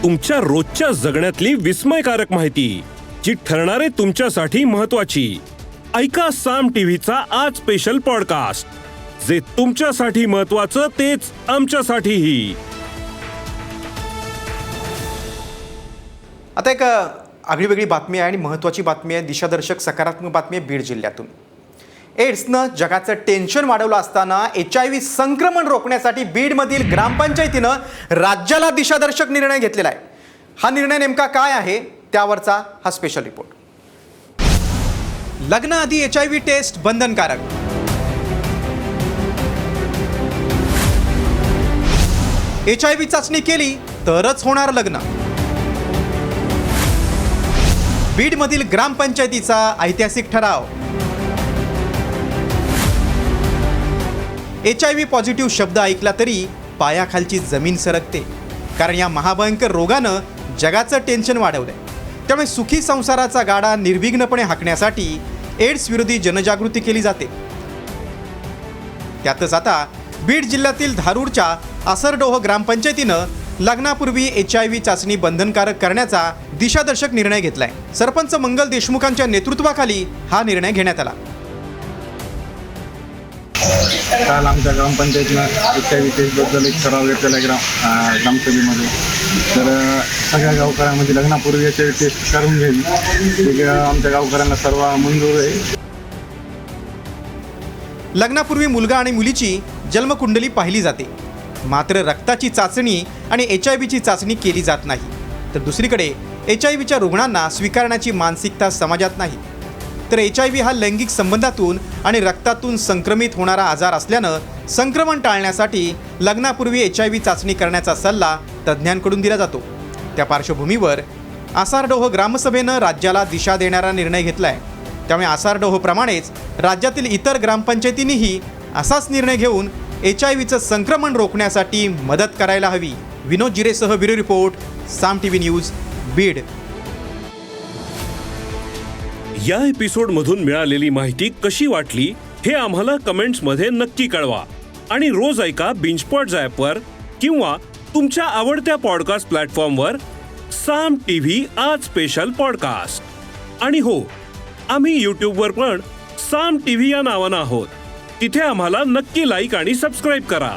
तुमच्या रोजच्या जगण्यातली विस्मयकारक माहिती जी ठरणारे तुमच्यासाठी महत्वाची. ऐका साम टीव्हीचा आज स्पेशल पॉडकास्ट, जे तुमच्यासाठी महत्वाचं तेच आमच्यासाठीही. आता एक आगळीवेगळी बातमी आहे आणि महत्त्वाची बातमी आहे, दिशादर्शक सकारात्मक बातमी आहे बीड जिल्ह्यातून. एड्सनं जगाचं टेन्शन वाढवलं असताना HIV संक्रमण रोखण्यासाठी बीडमधील ग्रामपंचायतीनं राज्याला दिशादर्शक निर्णय घेतलेला आहे. हा निर्णय नेमका काय आहे त्यावरचा हा स्पेशल रिपोर्ट. लग्नाआधी HIV टेस्ट बंधनकारक. HIV चाचणी केली तरच होणार लग्न. बीडमधील ग्रामपंचायतीचा ऐतिहासिक ठराव. HIV पॉझिटिव्ह शब्द ऐकला तरी पायाखालची जमीन सरकते, कारण या महाभयंकर रोगानं जगाचं टेन्शन वाढवलंय. त्यामुळे सुखी संसाराचा गाडा निर्विघ्नपणे हाकण्यासाठी एड्स विरोधी जनजागृती केली जाते. त्यातच आता बीड जिल्ह्यातील धारूरच्या आसरडोह ग्रामपंचायतीनं लग्नापूर्वी HIV चाचणी बंधनकारक करण्याचा दिशादर्शक निर्णय घेतलाय. सरपंच मंगल देशमुखांच्या नेतृत्वाखाली हा निर्णय घेण्यात आला. काल आमच्या ग्रामपंचायतीनं HIV टेस्टबद्दल एक ठराव घेतलेला आहे ग्रामसभेमध्ये. तर सगळ्या गावकऱ्यांमध्ये लग्नापूर्वी HIV टेस्ट करून घ्यावी, आमच्या गावकऱ्यांना सर्व मंजूर आहे. लग्नापूर्वी मुलगा आणि मुलीची जन्मकुंडली पाहिली जाते, मात्र रक्ताची चाचणी आणि HIVची चाचणी केली जात नाही. तर दुसरीकडे HIVच्या रुग्णांना स्वीकारण्याची मानसिकता समाजात नाही. तर HIV हा लैंगिक संबंधातून आणि रक्तातून संक्रमित होणारा आजार असल्यानं संक्रमण टाळण्यासाठी लग्नापूर्वी HIV चाचणी करण्याचा सल्ला तज्ज्ञांकडून दिला जातो. त्या पार्श्वभूमीवर आसारडोह ग्रामसभेनं राज्याला दिशा देणारा निर्णय घेतला आहे. त्यामुळे आसारडोहप्रमाणेच राज्यातील इतर ग्रामपंचायतींनीही असाच निर्णय घेऊन HIVचं संक्रमण रोखण्यासाठी मदत करायला हवी. विनोद जिरेसह ब्युरो रिपोर्ट, साम TV न्यूज, बीड. या एपिसोडमधून मिळालेली माहिती कशी वाटली हे आम्हाला कमेंट्समध्ये नक्की कळवा. आणि रोज ऐका बिंचपॉट्स ॲपवर किंवा तुमच्या आवडत्या पॉडकास्ट प्लॅटफॉर्मवर साम TV आज स्पेशल पॉडकास्ट. आणि हो, आम्ही यूट्यूबवर पण साम TV या नावानं आहोत. तिथे आम्हाला नक्की लाईक आणि सबस्क्राईब करा.